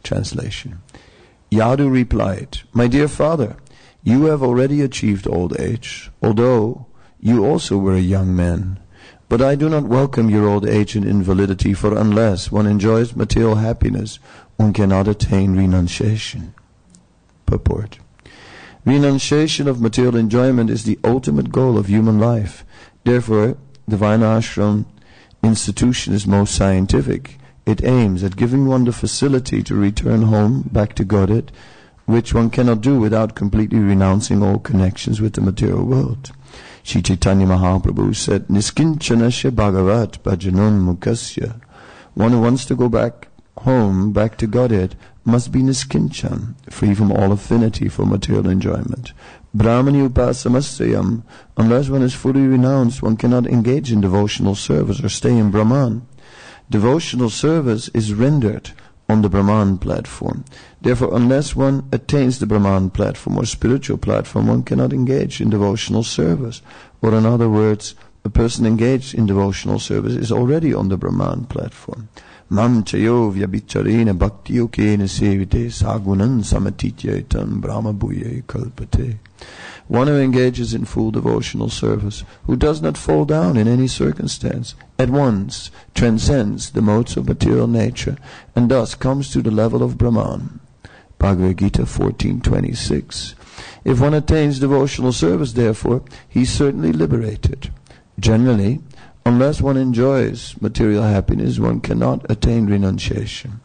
Translation. Yadu replied, "My dear father, you have already achieved old age, although you also were a young man. But I do not welcome your old age and invalidity, for unless one enjoys material happiness, one cannot attain renunciation." Purport. Renunciation of material enjoyment is the ultimate goal of human life. Therefore, the Varnashram institution is most scientific. It aims at giving one the facility to return home, back to Godhead, which one cannot do without completely renouncing all connections with the material world. Sri Chaitanya Mahaprabhu said, "Niskinchanasya Bhagavat Bhajanon Mukasya." One who wants to go back home, back to Godhead, must be niskinchan, free from all affinity for material enjoyment. Brahmani upasamasrayam. Unless one is fully renounced, one cannot engage in devotional service or stay in Brahman. Devotional service is rendered on the Brahman platform. Therefore, unless one attains the Brahman platform or spiritual platform, one cannot engage in devotional service. Or in other words, a person engaged in devotional service is already on the Brahman platform. Mam chayo vyabhicharena bhakti yokena sevite sagunan samatityetam brahma bhuye kalpate. One who engages in full devotional service, who does not fall down in any circumstance, at once transcends the modes of material nature, and thus comes to the level of Brahman. Bhagavad Gita 14:26. If one attains devotional service, therefore, he is certainly liberated. Generally, unless one enjoys material happiness, one cannot attain renunciation.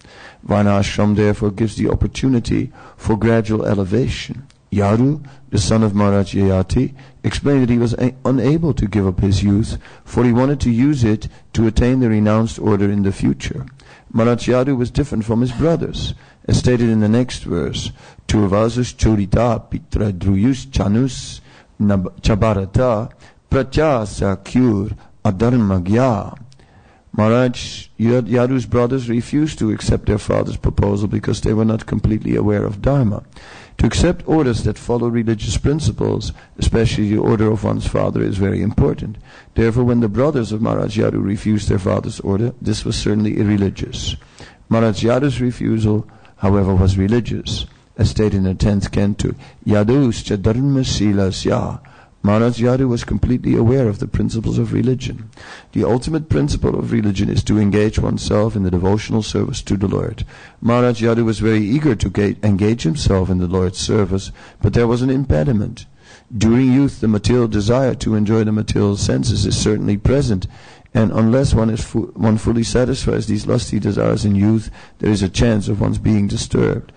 Varnashram therefore gives the opportunity for gradual elevation. Yadu, the son of Maharaj Yayati, explained that he was unable to give up his youth, for he wanted to use it to attain the renounced order in the future. Maharaj Yadu was different from his brothers, as stated in the next verse. Turvasus chorita pitra druyus chanus chabarata pratyasa kyur adharmagya. Maharaj Yadu's brothers refused to accept their father's proposal because they were not completely aware of Dharma. To accept orders that follow religious principles, especially the order of one's father, is very important. Therefore, when the brothers of Maharaj Yadu refused their father's order, this was certainly irreligious. Maharaj Yadu's refusal, however, was religious. As stated in the 10th canto, Yaduscha dharma silasya. Maharaj Yadu was completely aware of the principles of religion. The ultimate principle of religion is to engage oneself in the devotional service to the Lord. Maharaj Yadu was very eager to engage himself in the Lord's service, but there was an impediment. During youth, the material desire to enjoy the material senses is certainly present, and unless one fully satisfies these lusty desires in youth, there is a chance of one's being disturbed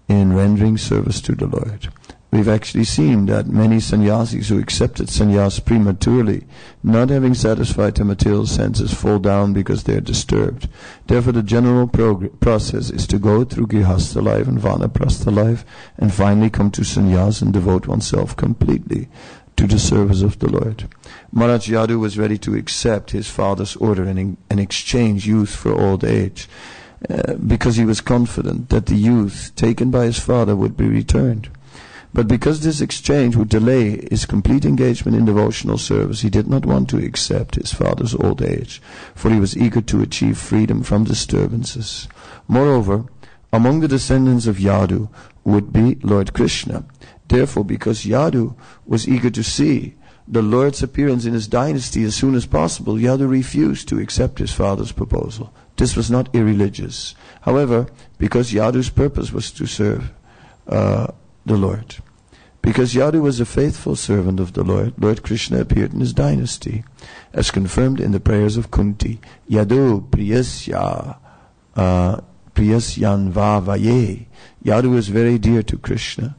in rendering service to the Lord. We've actually seen that many sannyasis who accepted sannyas prematurely, not having satisfied their material senses, fall down because they are disturbed. Therefore, the general process is to go through grihastha life and vanaprastha life, and finally come to sannyas and devote oneself completely to the service of the Lord. Maharaj Yadu was ready to accept his father's order and exchange youth for old age, because he was confident that the youth taken by his father would be returned. But because this exchange would delay his complete engagement in devotional service, he did not want to accept his father's old age, for he was eager to achieve freedom from disturbances. Moreover, among the descendants of Yadu would be Lord Krishna. Therefore, because Yadu was eager to see the Lord's appearance in his dynasty as soon as possible, Yadu refused to accept his father's proposal. This was not irreligious. However, because Yadu's purpose was to serve the Lord. Because Yadu was a faithful servant of the Lord, Lord Krishna appeared in his dynasty, as confirmed in the prayers of Kunti. Yadu priyasyan vavaye. Yadu was very dear to Krishna,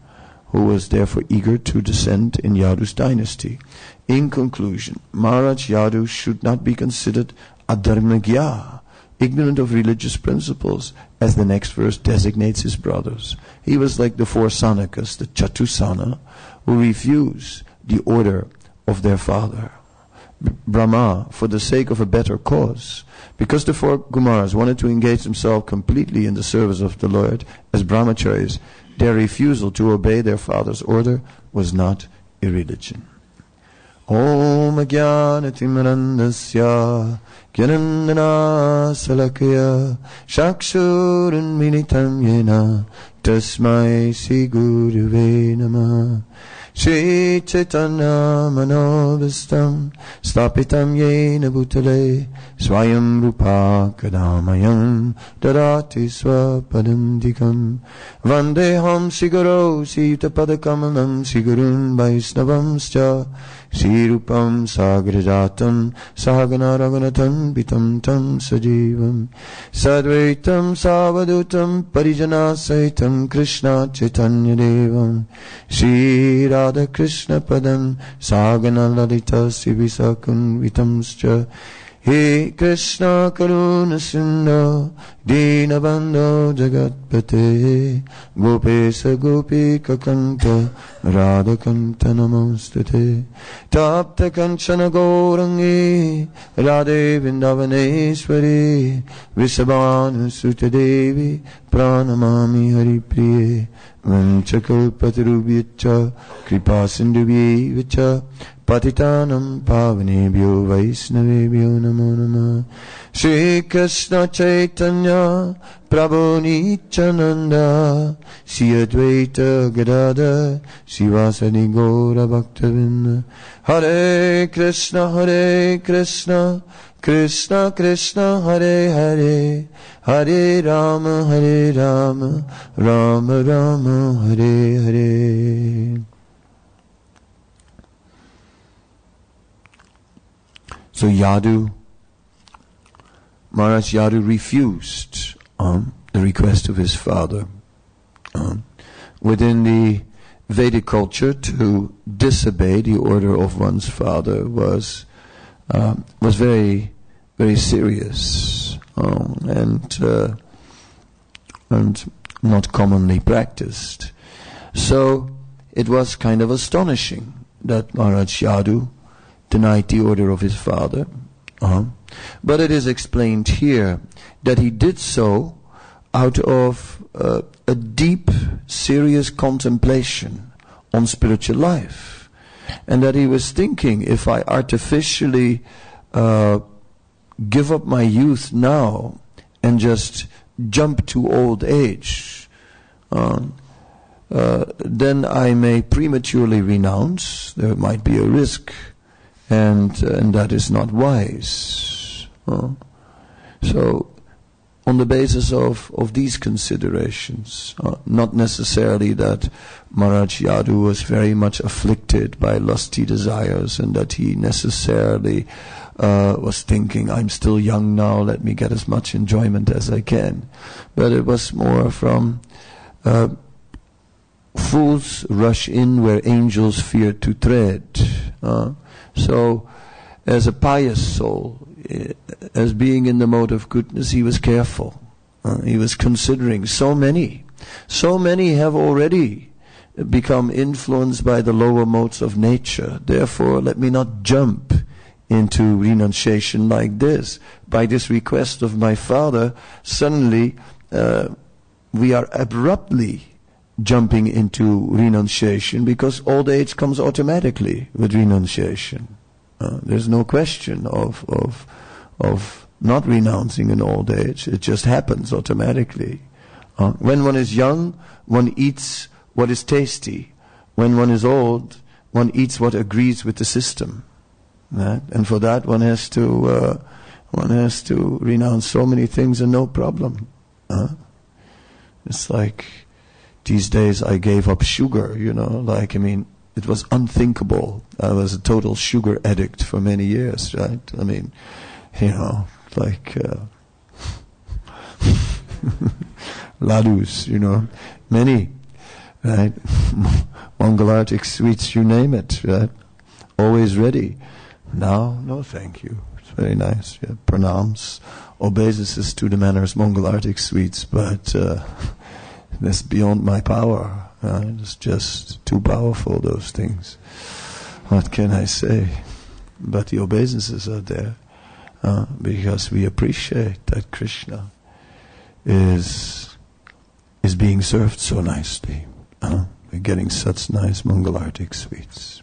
who was therefore eager to descend in Yadu's dynasty. In conclusion, Maharaj Yadu should not be considered adharmagya, ignorant of religious principles, as the next verse designates his brothers. He was like the four Sanakas, the Chatusana, who refused the order of their father, Brahma, for the sake of a better cause. Because the four Kumaras wanted to engage themselves completely in the service of the Lord as brahmacharis, their refusal to obey their father's order was not irreligion. Om Ajnanatimranandasya Gyanandana Salakaya Shakshurun Militam Yena Tasmai Sri Gurave Namah. Shri Chaitanya Manobhistam Stapitam Yena Bhutale Swayam Rupa Kadamayam Dadati Swapadam Dikam Vandeham Sigaro Sita Padakamalam Sigurun Vaisnavamscha Sri Rupam Sagrajatam Sahagana Raghunatam Pitam Tam Sajivam Sadvaitam Savadutam Parijana Saitam Krishna Chaitanya Devam Sri Radha Krishna Padam Sagana Lalita Sivisakun Vitamscha He Krishna Karuna Sindhu Dinabandho Jagatpate Gopesa Gopika Kanta Radha Kanta Namostate Tapta Kanchana Gaurangi Radhe Vrindavaneshwari Vrishabhanu Sutta Devi Pranamami Haripriye Vanchakalpatarubhyacha Kripa Sindhubhyevacha Patitanam Pavanebhyo Vaisnavebhyo Namo Namah. Shri Krishna Chaitanya Prabhu Nityananda Shri Advaita Gadadhar Srivasadi Gaura Bhaktavinda. Hare Krishna Krishna Krishna Hare Hare Hare Rama Rama Rama Hare Hare. So Maharaj Yadu refused the request of his father. Within the Vedic culture, to disobey the order of one's father was very, very serious and not commonly practiced. So it was kind of astonishing that Maharaj Yadu denied the order of his father. But it is explained here that he did so out of a deep, serious contemplation on spiritual life. And that he was thinking, if I artificially give up my youth now and just jump to old age, then I may prematurely renounce. There might be a risk. And that is not wise. So, on the basis of these considerations, not necessarily that Maharaj Yadu was very much afflicted by lusty desires and that he necessarily was thinking, I'm still young now, let me get as much enjoyment as I can. But it was more from fools rush in where angels fear to tread. So, as a pious soul, as being in the mode of goodness, he was careful. He was considering so many have already become influenced by the lower modes of nature. Therefore, let me not jump into renunciation like this. By this request of my father, suddenly we are abruptly jumping into renunciation, because old age comes automatically with renunciation. There's no question of not renouncing in old age. It just happens automatically. When one is young, one eats what is tasty. When one is old, one eats what agrees with the system. Right? And for that, one has to renounce so many things and no problem. It's like these days I gave up sugar, it was unthinkable. I was a total sugar addict for many years, right? Ladus, many, right? Mangalartic sweets, you name it, right? Always ready. Now, no thank you. It's very nice. Yeah. Pranams, obeisances to the manners, Mangalartic sweets, but that's beyond my power. It's just too powerful, those things. What can I say? But the obeisances are there because we appreciate that Krishna is being served so nicely. We're getting such nice Mangalartic sweets.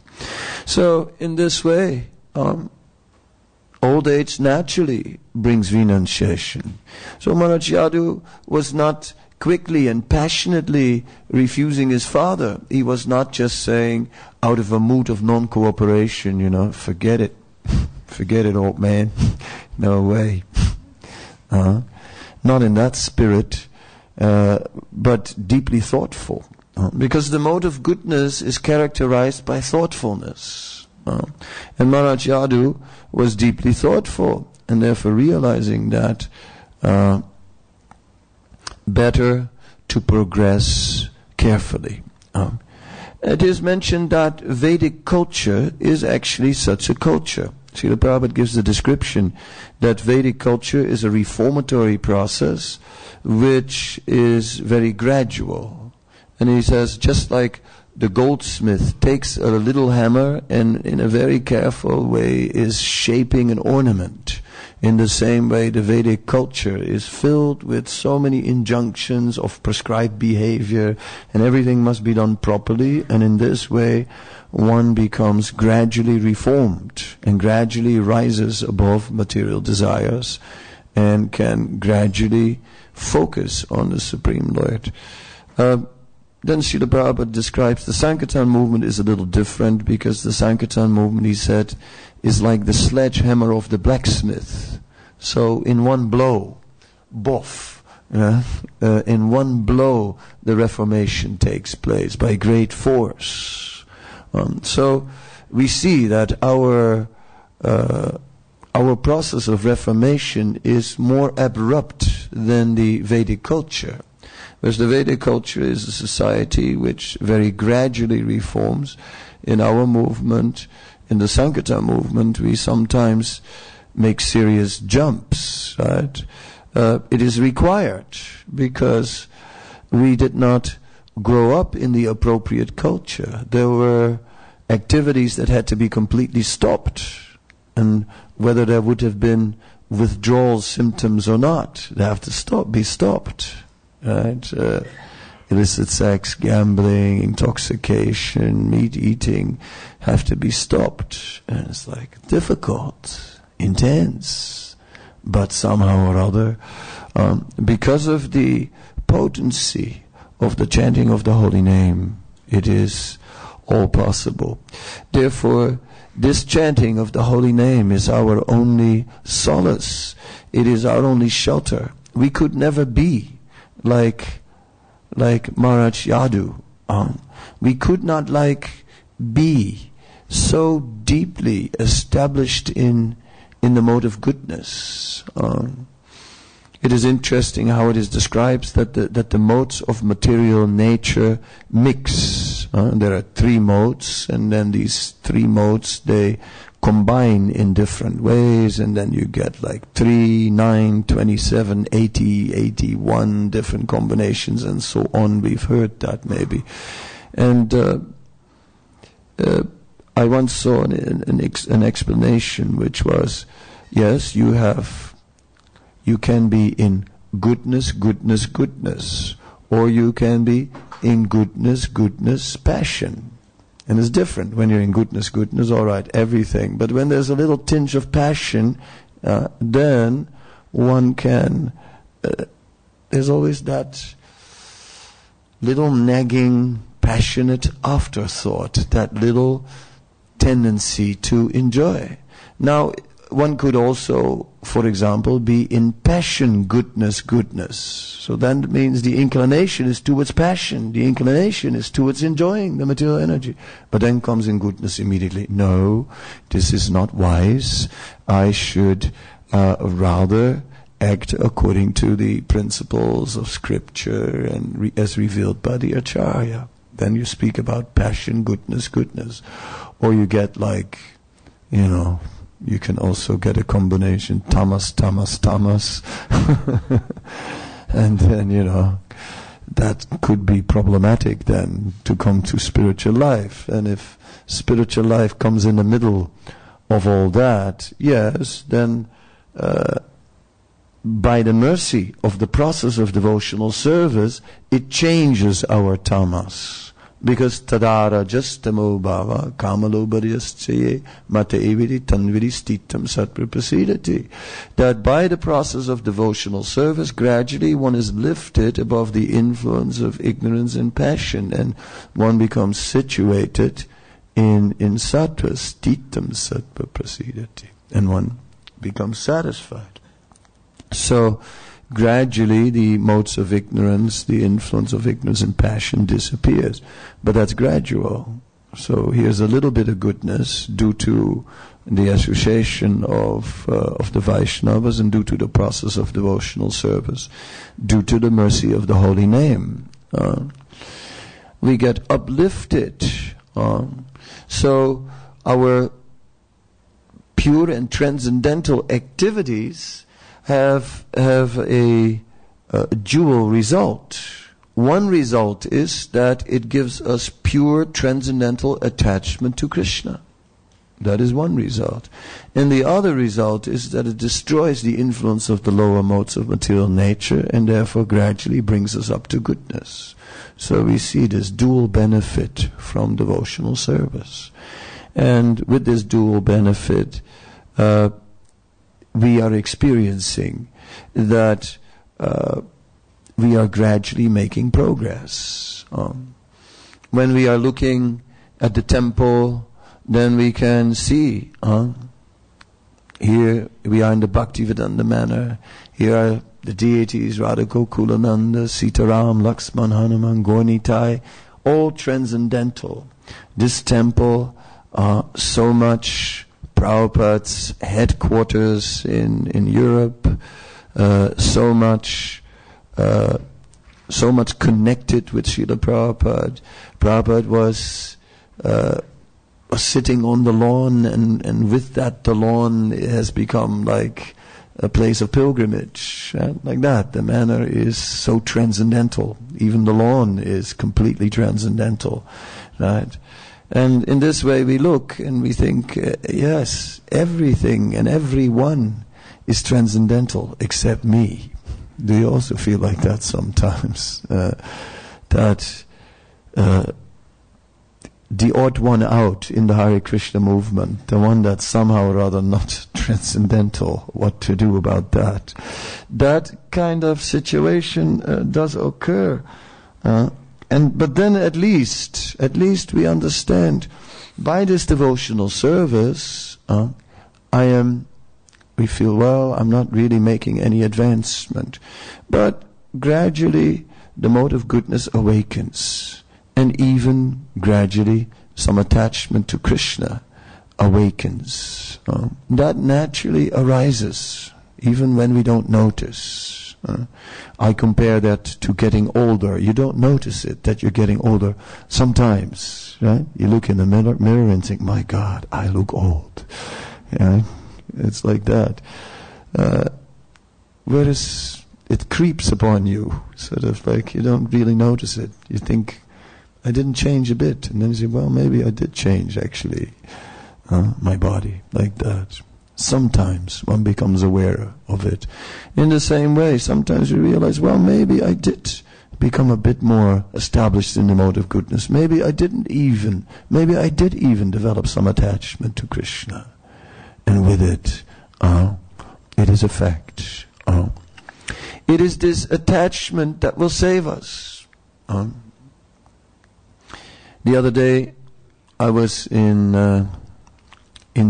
So in this way, old age naturally brings renunciation. So Maharaj Yadu was not quickly and passionately refusing his father. He was not just saying out of a mood of non-cooperation, forget it. Forget it, old man. No way. Not in that spirit, but deeply thoughtful. Because the mode of goodness is characterized by thoughtfulness. And Maharaj Yadu was deeply thoughtful, and therefore realizing that better to progress carefully. It is mentioned that Vedic culture is actually such a culture. Srila Prabhupada gives the description that Vedic culture is a reformatory process which is very gradual. And he says, just like the goldsmith takes a little hammer and in a very careful way is shaping an ornament, in the same way the Vedic culture is filled with so many injunctions of prescribed behavior, and everything must be done properly, and in this way one becomes gradually reformed and gradually rises above material desires and can gradually focus on the Supreme Lord. Then Srila Prabhupada describes the Sankirtan movement is a little different, because the Sankirtan movement, he said, is like the sledgehammer of the blacksmith. So in one blow, boff, in one blow the reformation takes place by great force. So we see that our process of reformation is more abrupt than the Vedic culture. Whereas the Vedic culture is a society which very gradually reforms. In our movement, in the Sankirtan movement, we sometimes make serious jumps, right? It is required because we did not grow up in the appropriate culture. There were activities that had to be completely stopped, and whether there would have been withdrawal symptoms or not, they have to be stopped. Right? Illicit sex, gambling, intoxication, meat eating have to be stopped. And it's like difficult, intense, but somehow or other, because of the potency of the chanting of the holy name, it is all possible. Therefore, this chanting of the holy name is our only solace. It is our only shelter. We could never be like Maharaj Yadu. We could not be so deeply established in the mode of goodness. It is interesting how it is described that the modes of material nature mix. There are three modes, and then these three modes, they combine in different ways, and then you get 3, 9, 27, 80, 81 different combinations and so on. We've heard that maybe. And I once saw an explanation which was, yes, you can be in goodness, goodness, goodness, or you can be in goodness, goodness, passion. And it's different. When you're in goodness, goodness, all right, everything. But when there's a little tinge of passion, then one can, there's always that little nagging, passionate afterthought, that little tendency to enjoy. Now, one could also, for example, be in passion, goodness, goodness. So that means the inclination is towards passion. The inclination is towards enjoying the material energy. But then comes in goodness immediately. No, this is not wise. I should rather act according to the principles of scripture and as revealed by the Acharya. Then you speak about passion, goodness, goodness. Or you get you can also get a combination, tamas, tamas, tamas. And then, that could be problematic then to come to spiritual life. And if spiritual life comes in the middle of all that, yes, then by the mercy of the process of devotional service, it changes our tamas. Because tadara justamo bhava kamalobharyaschaye mata evidi tanvidi stitam satpra prasidati. That by the process of devotional service, gradually one is lifted above the influence of ignorance and passion, and one becomes situated in sattva, stitam satpra prasidati, and one becomes satisfied. So gradually the modes of ignorance, the influence of ignorance and passion disappears. But that's gradual. So here's a little bit of goodness due to the association of the Vaishnavas and due to the process of devotional service, due to the mercy of the holy name. We get uplifted. So our pure and transcendental activities have a dual result. One result is that it gives us pure transcendental attachment to Krishna. That is one result. And the other result is that it destroys the influence of the lower modes of material nature and therefore gradually brings us up to goodness. So we see this dual benefit from devotional service. And with this dual benefit, we are experiencing that we are gradually making progress. When we are looking at the temple, then we can see, here we are in the Bhaktivedanta manner. Here are the deities, Radha Gokulananda, Sitaram, Lakshman, Hanuman, Gaurnitai, all transcendental. This temple, so much Prabhupada's headquarters in Europe, so much connected with Srila Prabhupada. Prabhupada was sitting on the lawn, and with that the lawn has become like a place of pilgrimage, like that. The manner is so transcendental. Even the lawn is completely transcendental, right? And in this way we look and we think, yes, everything and everyone is transcendental except me. Do you also feel like that sometimes? That the odd one out in the Hare Krishna movement, the one that's somehow or other not transcendental, what to do about that? That kind of situation does occur. But then at least we understand by this devotional service, we feel, well, I'm not really making any advancement. But gradually the mode of goodness awakens. And even gradually some attachment to Krishna awakens. That naturally arises, even when we don't notice. I compare that to getting older. You don't notice it, that you're getting older. Sometimes, right? You look in the mirror and think, my God, I look old. Right? It's like that. Whereas it creeps upon you, sort of like you don't really notice it. You think, I didn't change a bit. And then you say, well, maybe I did change actually, my body, like that. Sometimes one becomes aware of it. In the same way, sometimes we realize, well, maybe I did become a bit more established in the mode of goodness. Maybe I did even develop some attachment to Krishna. And with it, it is a fact. It is this attachment that will save us. The other day, I was in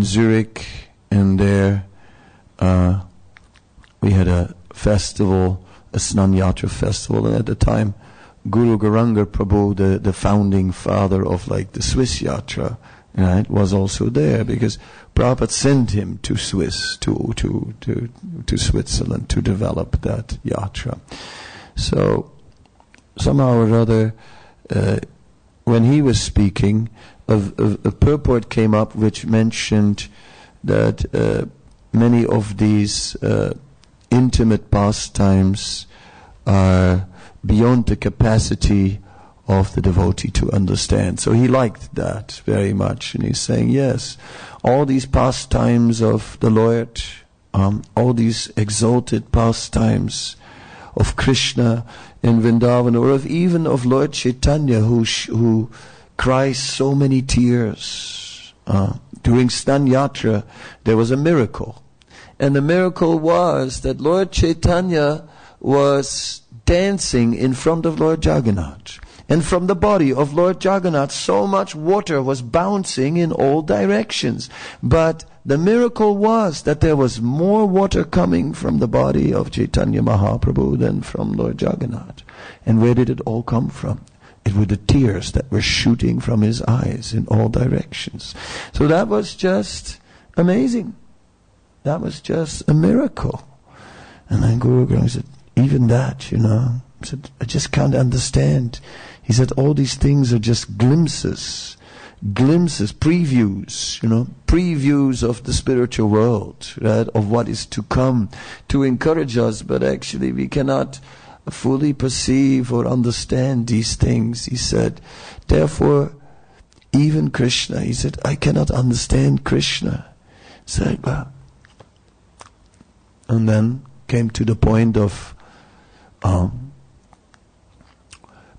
Zurich, and there we had a festival, a Snan Yatra festival, and at the time, Guru Gauranga Prabhu, the founding father of like the Swiss Yatra, right, was also there because Prabhupada sent him to to Switzerland to develop that yatra. So somehow or other, when he was speaking, a purport came up which mentioned that many of these intimate pastimes are beyond the capacity of the devotee to understand. So he liked that very much, and he's saying, yes, all these pastimes of the Lord, all these exalted pastimes, of Krishna in Vrindavan, or even of Lord Chaitanya, who cries so many tears. During Snan Yatra, there was a miracle. And the miracle was that Lord Chaitanya was dancing in front of Lord Jagannath. And from the body of Lord Jagannath, so much water was bouncing in all directions. But the miracle was that there was more water coming from the body of Chaitanya Mahaprabhu than from Lord Jagannath. And where did it all come from? It were the tears that were shooting from his eyes in all directions. So that was just amazing. That was just a miracle. And then Guru Granth said, even that, I said, I just can't understand. He said, all these things are just glimpses, previews, previews of the spiritual world, right, of what is to come, to encourage us, but actually we cannot fully perceive or understand these things. He said, therefore, even Krishna, he said, I cannot understand Krishna. He said, well, and then came to the point of,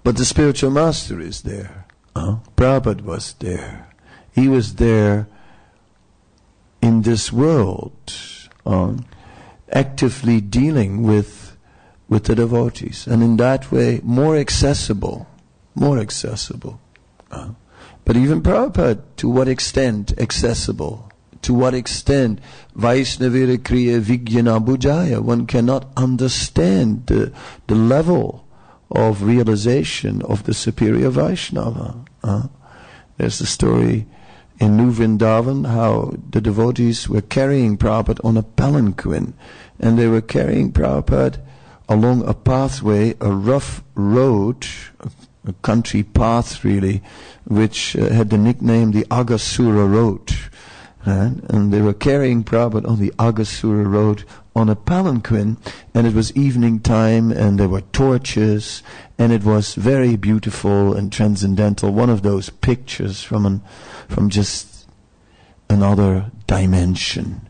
but the spiritual master is there. Prabhupada was there. He was there in this world, actively dealing with the devotees, and in that way more accessible. But even Prabhupada, to what extent accessible? To what extent Vaishnavira Kriya Vijnana Bhujaya? One cannot understand the level of realization of the superior Vaishnava. There's the story in New Vrindavan how the devotees were carrying Prabhupada on a palanquin, and they were carrying Prabhupada along a pathway, a rough road, a country path really, which had the nickname the Agasura Road. And they were carrying Prabhupada on the Agasura Road on a palanquin, and it was evening time, and there were torches, and it was very beautiful and transcendental, one of those pictures from just another dimension.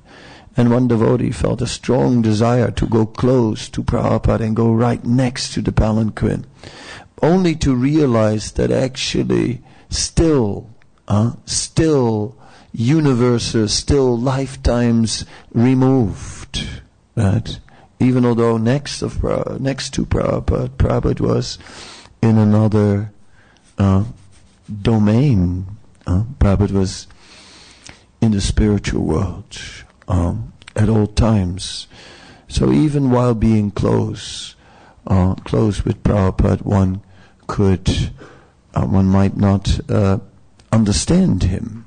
And one devotee felt a strong desire to go close to Prabhupada and go right next to the palanquin, only to realize that actually still universes, still lifetimes removed. Right? Even although next to Prabhupada was in another domain. Prabhupada was in the spiritual world at all times. So even while being close with Prabhupada, one might not understand him.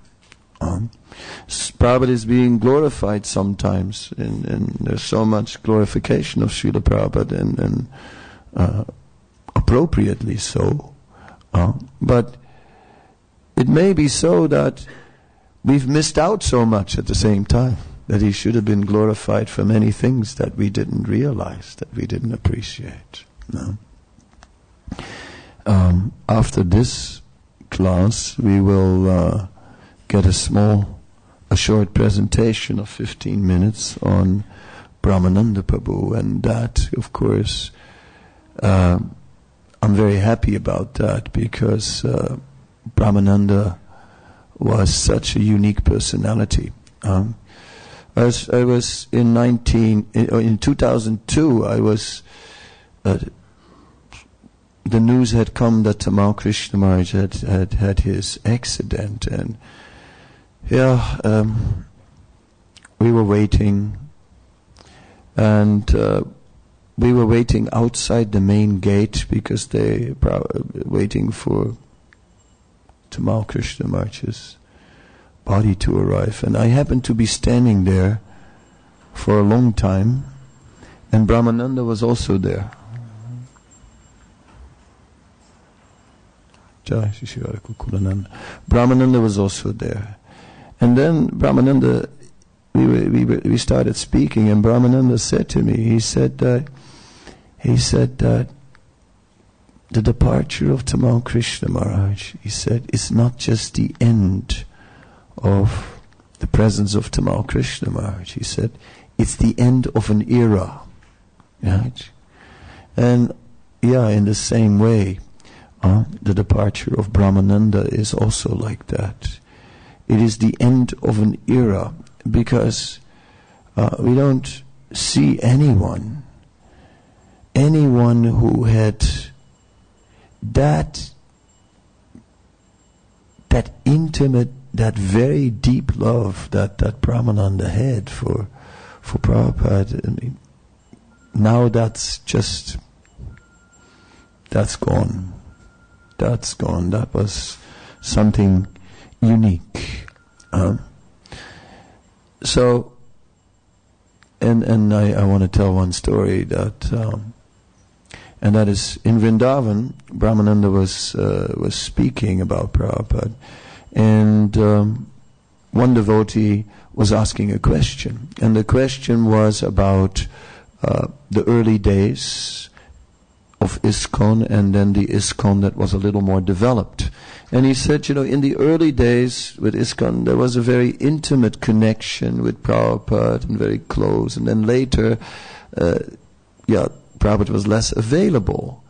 Prabhupada is being glorified sometimes, and there's so much glorification of Srila Prabhupada, and appropriately so. But it may be so that we've missed out so much at the same time, that he should have been glorified for many things that we didn't realize, that we didn't appreciate. No. After this class, we will get a short presentation of 15 minutes on Brahmananda Prabhu, and that, of course, I'm very happy about that, because Brahmananda was such a unique personality. I was in 2002. I was the news had come that Tamal Krishna Maharaj had his accident, and we were waiting, and we were waiting outside the main gate because they were waiting for Tamal Krishna Maharaj's body to arrive. And I happened to be standing there for a long time, and Brahmananda was also there. Brahmananda was also there. And then Brahmananda, we started speaking, and Brahmananda said to me, he said that the departure of Tamal Krishna Maharaj, he said, is not just the end of the presence of Tamal Krishna Maharaj. He said, it's the end of an era. Right? And in the same way, the departure of Brahmananda is also like that. It is the end of an era, because we don't see anyone who had that intimate, that very deep love that Brahmananda had for Prabhupada. I mean, now that's gone. That's gone. That was something unique. So, and I want to tell one story that, and that is in Vrindavan, Brahmananda was speaking about Prabhupada, and one devotee was asking a question, and the question was about the early days of ISKCON, and then the ISKCON that was a little more developed. And he said, in the early days with ISKCON, there was a very intimate connection with Prabhupada, and very close. And then later, Prabhupada was less available.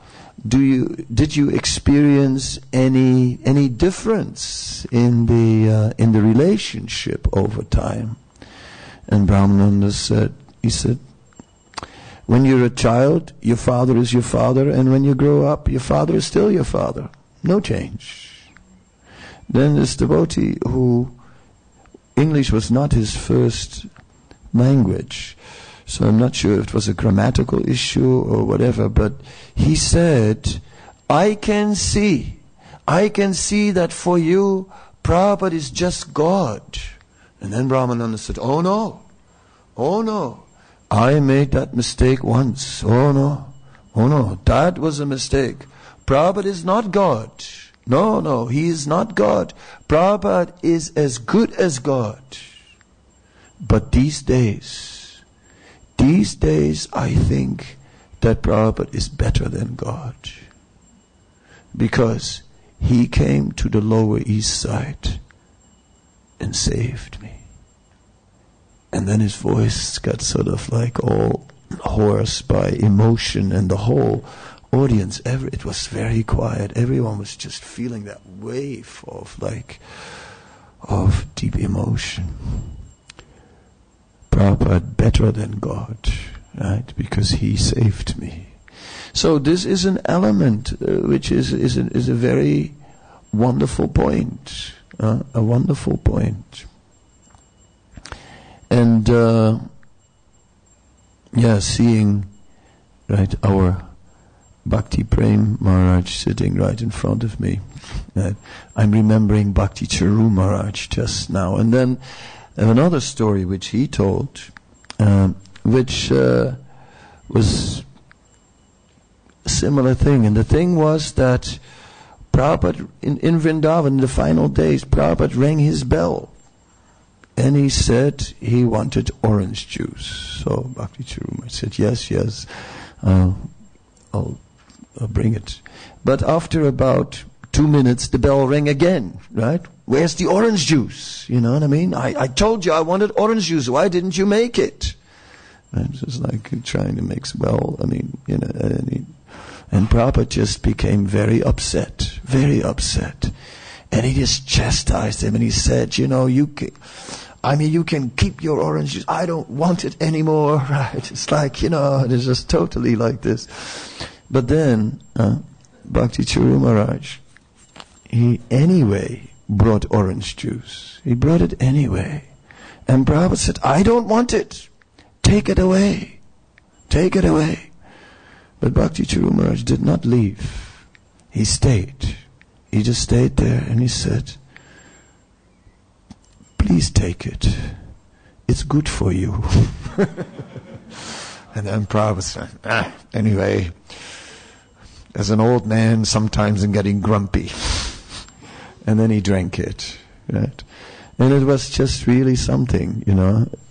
Did you experience any difference in the relationship over time? And Brahmananda said, when you're a child, your father is your father, and when you grow up, your father is still your father. No change. Then this devotee who English was not his first language, so I'm not sure if it was a grammatical issue or whatever, but he said, I can see that for you, Prabhupada is just God. And then Brahmananda said, oh no, I made that mistake once. Oh no, that was a mistake. Prabhupada is not God. No, he is not God. Prabhupada is as good as God. But these days, I think that Prabhupada is better than God. Because he came to the Lower East Side and saved me. And then his voice got sort of like all hoarse by emotion, and the whole audience, it was very quiet. Everyone was just feeling that wave of deep emotion. Prabhupada better than God, right? Because he saved me. So this is an element which is a very wonderful point. A wonderful point. And seeing our Bhakti Prem Maharaj sitting right in front of me. I'm remembering Bhakti Charu Maharaj just now. And then another story which he told, which was a similar thing. And the thing was that Prabhupada, in Vrindavan, in the final days, Prabhupada rang his bell. And he said he wanted orange juice. So Bhakti Charu Maharaj said, yes, I'll bring it. But after about 2 minutes, the bell rang again, right? Where's the orange juice? You know what I mean? I told you I wanted orange juice. Why didn't you make it? And it's just like trying to mix well. I mean, and Prabhupada just became very upset. And he just chastised him, and he said, you can keep your orange juice. I don't want it anymore, right? It's like, it's just totally like this. But then, Bhakti Charu Maharaj, he anyway brought orange juice. He brought it anyway. And Prabhupada said, I don't want it. Take it away. But Bhakti Charu Maharaj did not leave. He stayed. He just stayed there, and he said, please take it. It's good for you. And then Prabhupada said, anyway, as an old man, sometimes I'm getting grumpy. And then he drank it. Right? And it was just really something,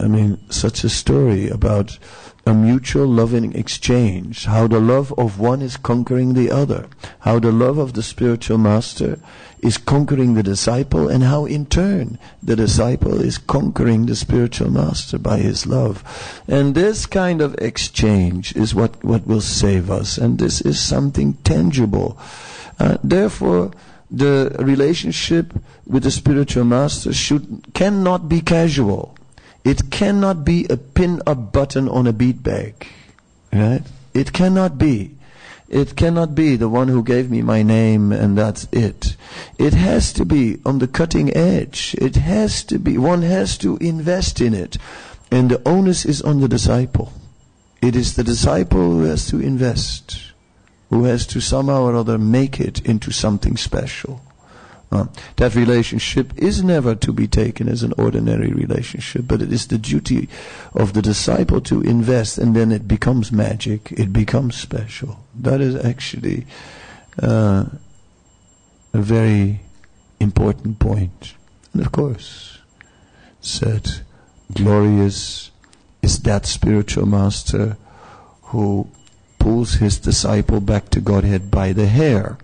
I mean, such a story about a mutual loving exchange, how the love of one is conquering the other, how the love of the spiritual master is conquering the disciple, and how in turn the disciple is conquering the spiritual master by his love. And this kind of exchange is what will save us, and this is something tangible. Therefore, the relationship with the spiritual master cannot be casual. It cannot be a pin-up button on a bead bag. Right? It cannot be. It cannot be the one who gave me my name and that's it. It has to be on the cutting edge. It has to be. One has to invest in it. And the onus is on the disciple. It is the disciple who has to invest, who has to somehow or other make it into something special. That relationship is never to be taken as an ordinary relationship, but it is the duty of the disciple to invest, and then it becomes magic, it becomes special. That is actually a very important point. And of course, said, glorious is that spiritual master who pulls his disciple back to Godhead by the hair.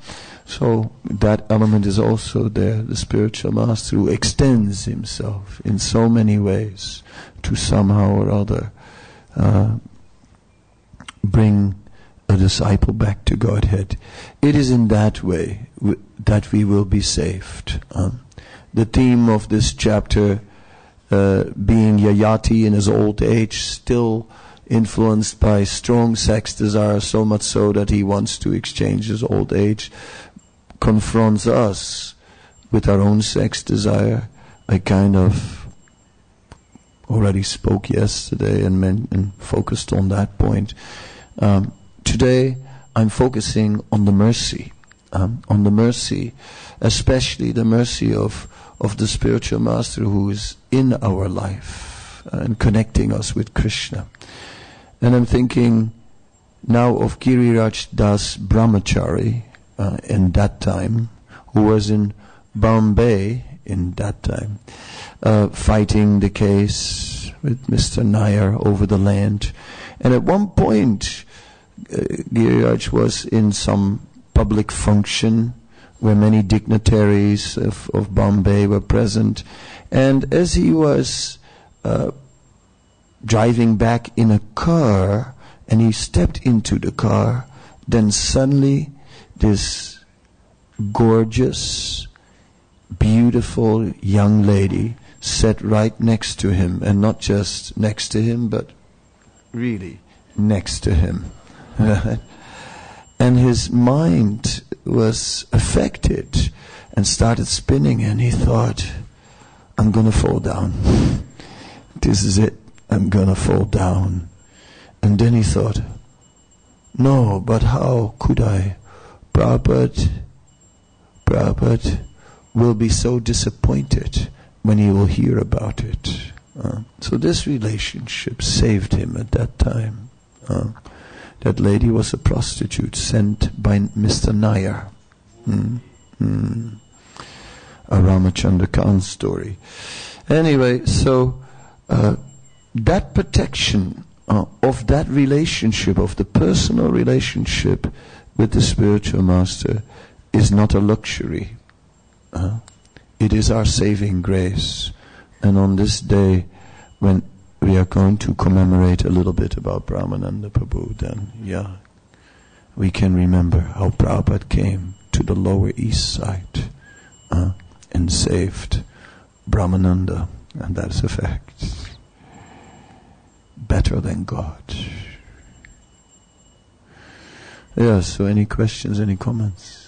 So that element is also there, the spiritual master who extends himself in so many ways to somehow or other bring a disciple back to Godhead. It is in that way that we will be saved. The theme of this chapter being Yayati in his old age, still influenced by strong sex desire, so much so that he wants to exchange his old age, confronts us with our own sex desire. I kind of already spoke yesterday and focused on that point. Today I'm focusing on the mercy, especially the mercy of the spiritual master who is in our life and connecting us with Krishna. And I'm thinking now of Giriraj Das Brahmachari in that time, who was in Bombay in that time, fighting the case with Mr. Nair over the land. And at one point, Giriraj was in some public function where many dignitaries of Bombay were present. And as he was driving back in a car, and he stepped into the car, then suddenly this gorgeous, beautiful young lady sat right next to him, and not just next to him, but really next to him. And his mind was affected and started spinning, and he thought, I'm going to fall down. This is it. I'm going to fall down. And then he thought, no, but how could I? Prabhupada will be so disappointed when he will hear about it. So this relationship saved him at that time. That lady was a prostitute sent by Mr. Nair. A Ramachandra Khan story. Anyway, so that protection of that relationship, of the personal relationship with the spiritual master, is not a luxury. It is our saving grace. And on this day, when we are going to commemorate a little bit about Brahmananda Prabhu, then we can remember how Prabhupada came to the Lower East Side and saved Brahmananda, and that's a fact. Better than God. So any questions, any comments?